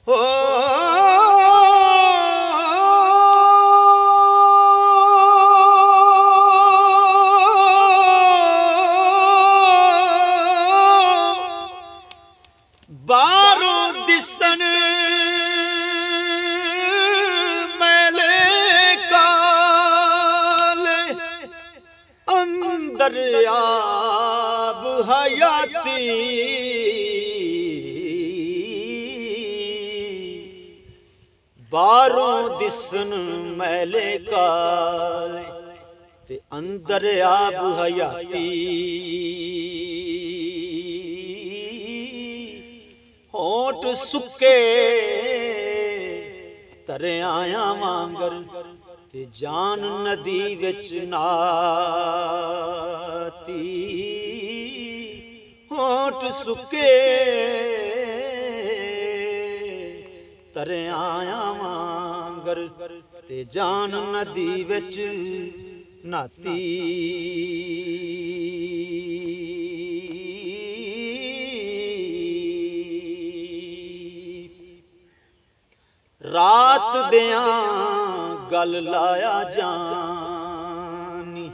हो बारों दिसन मैले काले अंदर आब हयाती बारों दिसन मैले काले ते अंदर आब हयाती होठ सुके तरियां वांगर ते जान नदी विच नाती होठ सुके तरियां वांगर ते जान नदी विच नाती रात दियां गल लाया जानी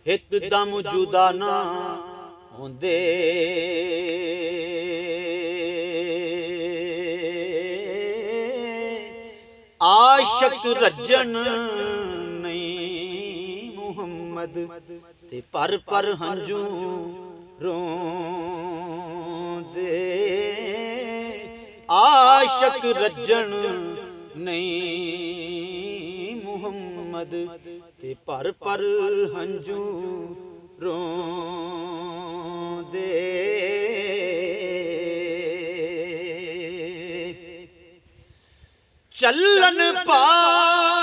एकदम जुदा ना होंदे आशक रज्जन नहीं मुहम्मद ते पर हंजू रोंदे आशक रज्जन नहीं मुहम्मद ते पर हंजू रोंदे चलन पार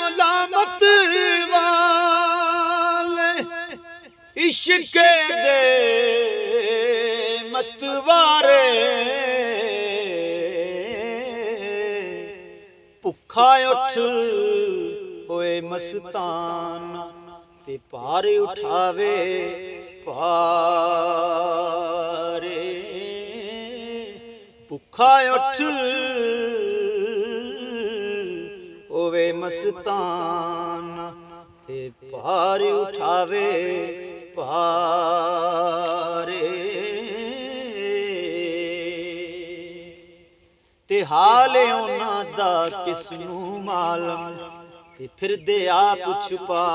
मलामत वाले इश्क दे मतवारे भुखा उठ होए मस्ताना ते पार उठावे पारे भुखा उठ होवे मस्ताना ते पार उठावे पारे ते हाल उन्हां दा किसनू मालम ते फिर दे आप छुपाया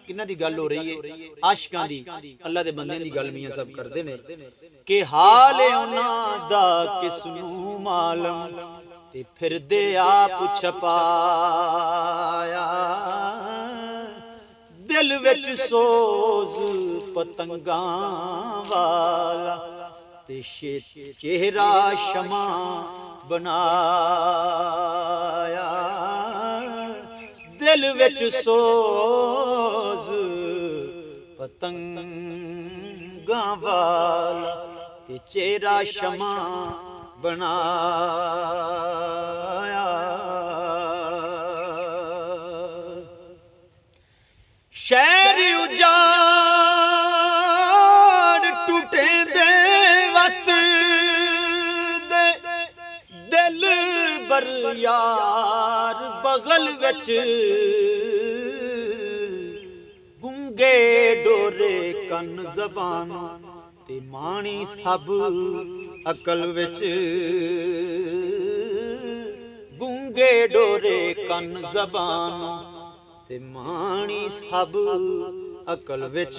किन्हां दी गल हो रही है आशिकां दी अल्लाह दे बंदे दी गल मियां सब करदे ने कि हाल उन्हां दा किसनू मालम ते फिर दे आप छुपाया दिल विच सोज पतंगां वाला ते चेहरा शमा बनाया दिल विच सोज पतंगां वाला ते चेहरा शमा बनाया शहर उजाड़ टूटे दे वत दे दिल बर यार बगल विच गुंगे डोरे कन जबान ते माणी सब अकल विच गुंगे डोरे कन जबान ते माणी सब अकल विच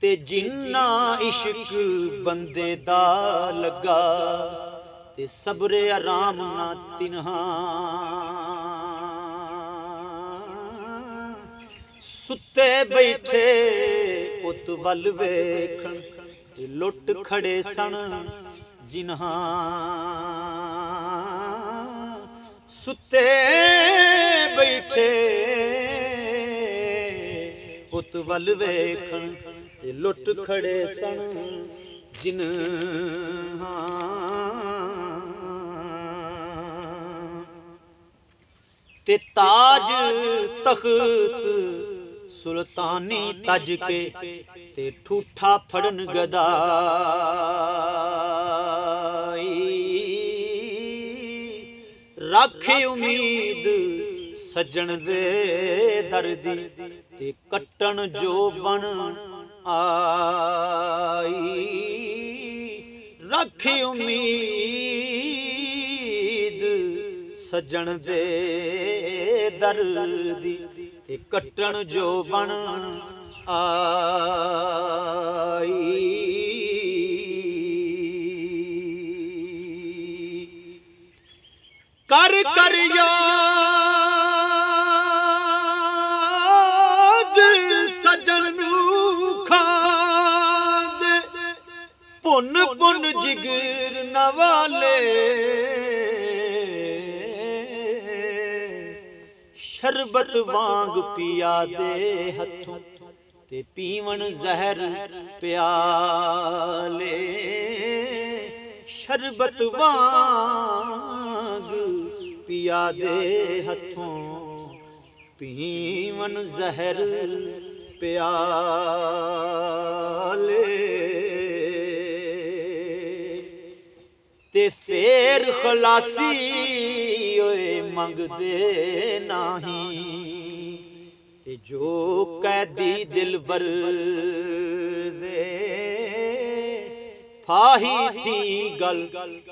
ते जिन्ना इश्क बंदे दा लगा ते सबरे आराम ना तिन्हा सुते बैठे उत वल वेखण ते लुट खड़े सन जिन्हा सुते बैठे उत वल वेखण ते लुट खड़े सन जिन्हा ते ताज तख्त सुल्तानी तज के ते ठूठा फड़न गदाई राखे उम्मीद सजन दे दर्दी ते कट्टन जो बन आई राखे उम्मीद सजन दे दर्दी ते कट्टन जो बन आई कर कर याद सजन नू खाद पुन पुन जिगर नवाले शरबत वांग पिया दे हथों ते पीवन जहर प्याले शरबत वांग पिया दे हथों पीवन जहर प्याले ते फेर खलासी ओए मंगदे नहीं ते जो कैदी दिलबर दे फाही थी गल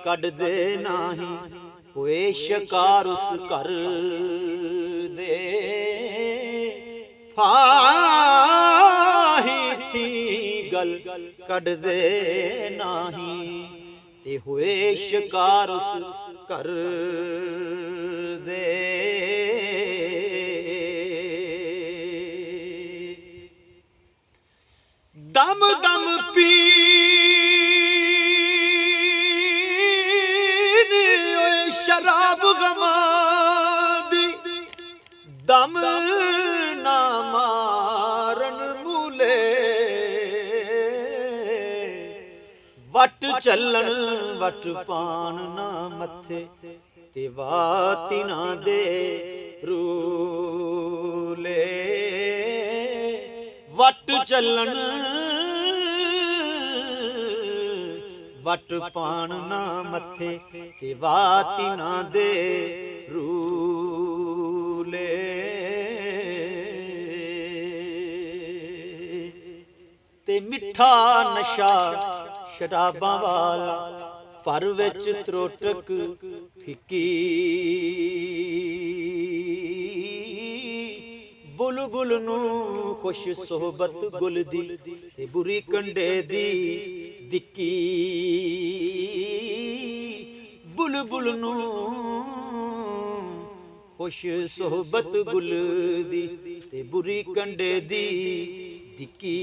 कड दे नहीं होए शिकार उस घर दे फाही थी गल कड दे नहीं ते हुए शिकार उस घर दे दम दम पी शराब गमादी दम ना मारन मूले वट चलन वट पान ना मथे ते वाती ना दे रूले वट चलन वट पान ना मथे ते वाती ना दे रूले ते मिठा नशा शराबां वाला पर विच त्रोटक फिकी बुलबुल नूं खुश सोहबत गुल दी ते बुरी कंडे दी दिक्की बुलबुल नूं खुश सोहबत गुल दी ते बुरी कंडे दी दिक्की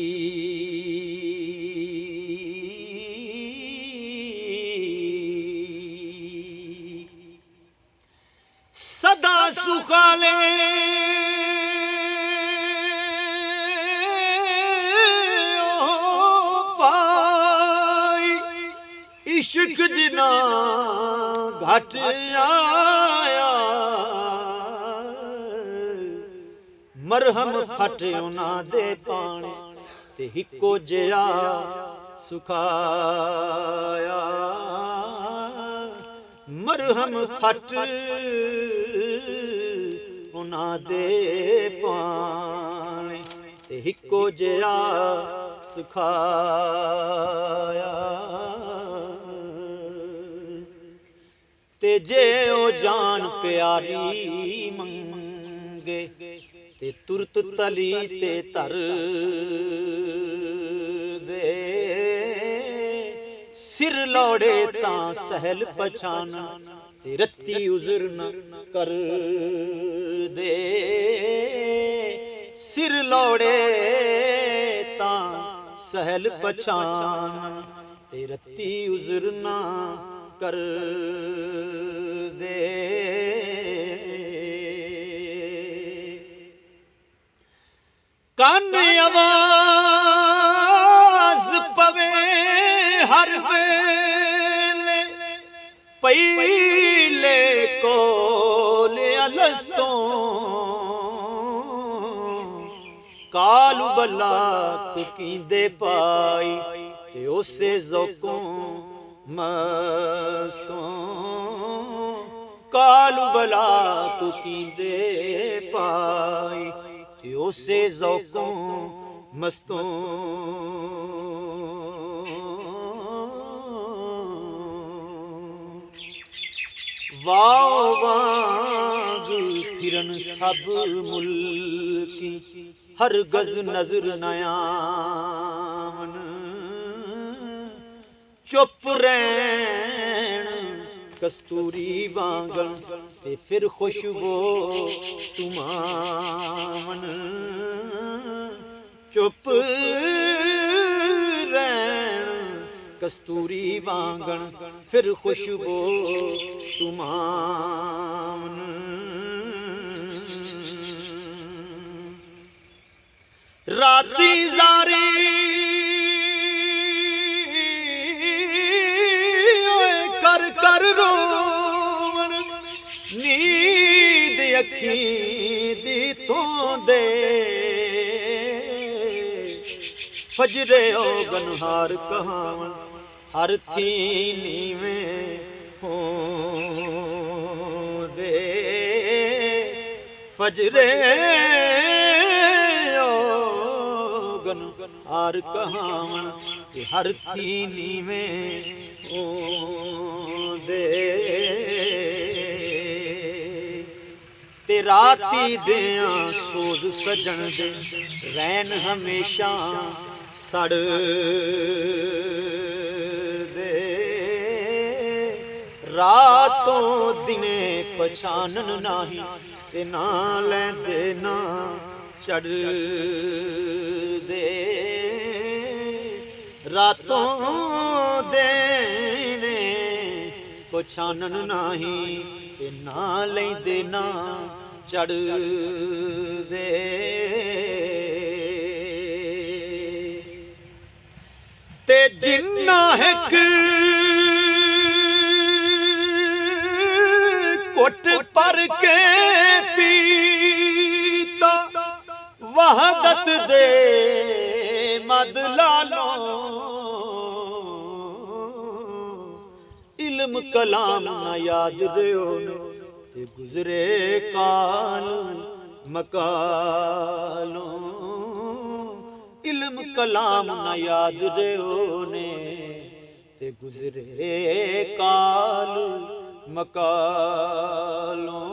सदा सुखाले इश्क जिना घट आया मरहम फट उना दे पाने ते हिको जिया सुखाया मरहम फट उना दे पाने ते हिको जिया सुखाया ते जे ओ जान प्यारी मंगे ते तुरत तली ते तर दे सिर लौड़े तां सहल पछाना ते रत्ती उज़र न कर दे सिर लौड़े तां सहल पछाना ते रत्ती उज़र न कर दे कान आवाज पवे हर वेले पईले कोले अलस्तों कालू बला कुकींदे पाई ते उसे ज़ौकों मस्तों कालू बला कुकींदे पाई ते उसे ज़ौकों मस्तों वाओ वाग फिरन सब मुल्की हर गज नजर नयामन चुप रहन कस्तूरी वांगन ते फिर खुशबो तुमामन चुप रहन कस्तूरी वांगन फिर खुशबो तुमामन राती जारी कर कर रोवन नींद अखी दी तो दे फजरे ओ गनहार कहावन हर थी नीवें हो दे फजरे आर कहावन कि हर थी नीवें ओ दे ते राती दियां सोज सजन दे रैन हमेशा सड़ दे रातों दिने पछानन नाही ते ना लैंदे ना चढ़ दे रातों देने पछानन नाही ते ना लैंदे ना चढ़ दे ते जिन्ना हिक कुट पर के पीता वहदत दे मद लालो इल्म कलाम ना याद रहो ते गुजरे काल मकालो इल्म कलाम ना याद रहो ने ते गुजरे काल मकालो